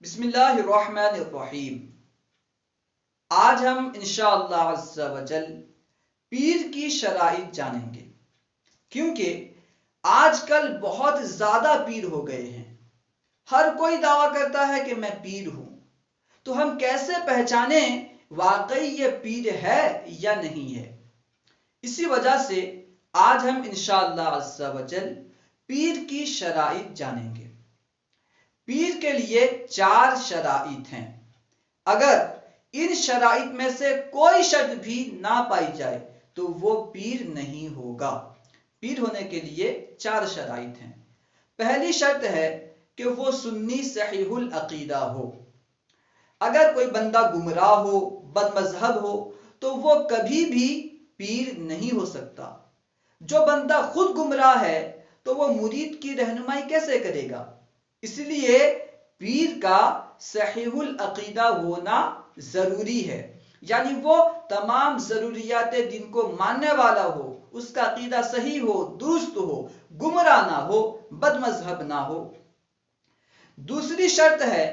بسم اللہ الرحمن الرحیم۔ آج ہم انشاءاللہ عز و جل پیر کی شرائط جانیں گے، کیونکہ آج کل بہت زیادہ پیر ہو گئے ہیں۔ ہر کوئی دعویٰ کرتا ہے کہ میں پیر ہوں، تو ہم کیسے پہچانیں واقعی یہ پیر ہے یا نہیں ہے؟ اسی وجہ سے آج ہم انشاءاللہ عز و جل پیر کی شرائط جانیں گے۔ پیر کے لیے 4 شرائط ہیں۔ اگر ان شرائط میں سے کوئی شرط بھی نہ پائی جائے تو وہ پیر نہیں ہوگا۔ پیر ہونے کے لیے 4 شرائط ہیں۔ پہلی شرط ہے کہ وہ سنی صحیح العقیدہ ہو۔ اگر کوئی بندہ گمراہ ہو، بد مذہب ہو، تو وہ کبھی بھی پیر نہیں ہو سکتا۔ جو بندہ خود گمراہ ہے تو وہ مرید کی رہنمائی کیسے کرے گا؟ اس لیے پیر کا صحیح العقیدہ ہونا ضروری ہے، یعنی وہ تمام ضروریات دین کو ماننے والا ہو، اس کا عقیدہ صحیح ہو، درست ہو، گمراہ نہ ہو، بد مذہب نہ ہو۔ دوسری شرط ہے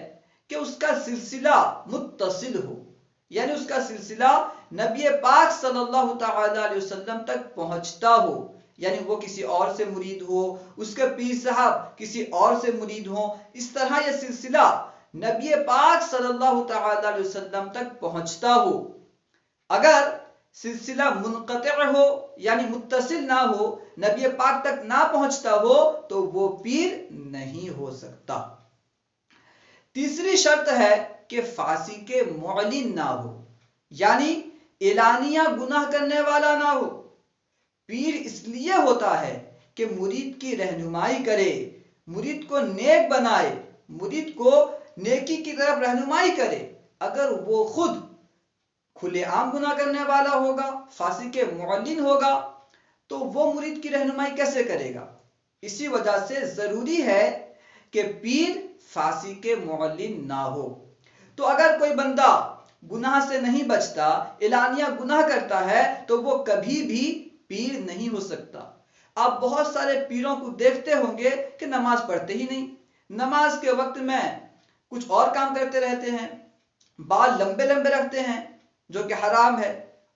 کہ اس کا سلسلہ متصل ہو، یعنی اس کا سلسلہ نبی پاک صلی اللہ تعالی علیہ وسلم تک پہنچتا ہو، یعنی وہ کسی اور سے مرید ہو، اس کے پیر صاحب کسی اور سے مرید ہو، اس طرح یہ سلسلہ نبی پاک صلی اللہ تعالی علیہ وسلم تک پہنچتا ہو۔ اگر سلسلہ منقطع ہو، یعنی متصل نہ ہو، نبی پاک تک نہ پہنچتا ہو، تو وہ پیر نہیں ہو سکتا۔ تیسری شرط ہے کہ فاسق معلن نہ ہو، یعنی اعلانیہ گناہ کرنے والا نہ ہو۔ پیر اس لیے ہوتا ہے کہ مرید کی رہنمائی کرے، مرید کو نیک بنائے، مرید کو نیکی کی طرف رہنمائی کرے۔ اگر وہ خود کھلے عام گناہ کرنے والا ہوگا، فاسق معلن ہوگا، تو وہ مرید کی رہنمائی کیسے کرے گا؟ اسی وجہ سے ضروری ہے کہ پیر فاسق معلن نہ ہو۔ تو اگر کوئی بندہ گناہ سے نہیں بچتا، اعلانیہ گناہ کرتا ہے، تو وہ کبھی بھی پیر نہیں ہو سکتا۔ آپ بہت سارے پیروں کو دیکھتے ہوں گے کہ نماز پڑھتے ہی نہیں، نماز کے وقت میں کچھ اور کام کرتے رہتے ہیں، بال لمبے لمبے رکھتے ہیں جو کہ حرام ہے،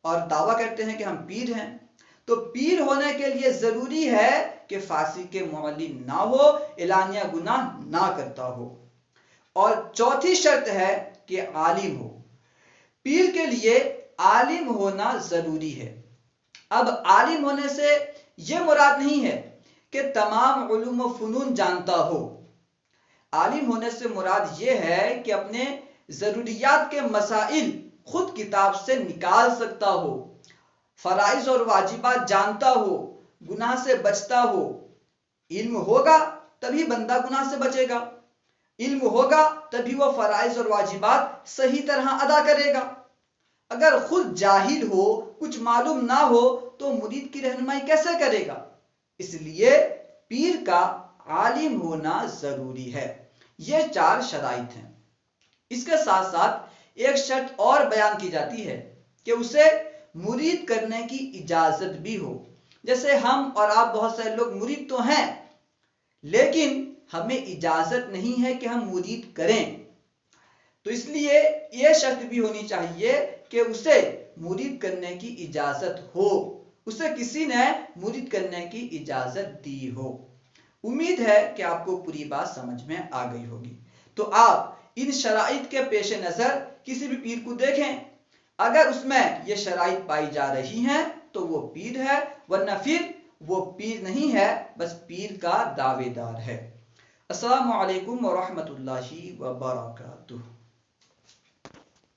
اور دعویٰ کرتے ہیں کہ ہم پیر ہیں۔ تو پیر ہونے کے لیے ضروری ہے کہ فاسق معلن نہ ہو، اعلانیہ گناہ نہ کرتا ہو۔ اور چوتھی شرط ہے کہ عالم ہو۔ پیر کے لیے عالم ہونا ضروری ہے۔ اب عالم ہونے سے یہ مراد نہیں ہے کہ تمام علوم و فنون جانتا ہو۔ عالم ہونے سے مراد یہ ہے کہ اپنے ضروریات کے مسائل خود کتاب سے نکال سکتا ہو، فرائض اور واجبات جانتا ہو، گناہ سے بچتا ہو۔ علم ہوگا تبھی بندہ گناہ سے بچے گا، علم ہوگا تبھی وہ فرائض اور واجبات صحیح طرح ادا کرے گا۔ اگر خود جاہل ہو، کچھ معلوم نہ ہو، تو مرید کی رہنمائی کیسے کرے گا؟ اس لیے پیر کا عالم ہونا ضروری ہے۔ یہ 4 شرائط ہیں۔ اس کے ساتھ ساتھ ایک شرط اور بیان کی جاتی ہے کہ اسے مرید کرنے کی اجازت بھی ہو۔ جیسے ہم اور آپ بہت سارے لوگ مرید تو ہیں، لیکن ہمیں اجازت نہیں ہے کہ ہم مرید کریں۔ تو اس لیے یہ شرط بھی ہونی چاہیے کہ اسے مرید کرنے کی اجازت ہو، اسے کسی نے مرید کرنے کی اجازت دی ہو۔ امید ہے کہ آپ کو پوری بات سمجھ میں آ گئی ہوگی۔ تو آپ ان شرائط کے پیش نظر کسی بھی پیر کو دیکھیں، اگر اس میں یہ شرائط پائی جا رہی ہیں تو وہ پیر ہے، ورنہ پھر وہ پیر نہیں ہے، بس پیر کا دعوے دار ہے۔ السلام علیکم ورحمۃ اللہ وبرکاتہ۔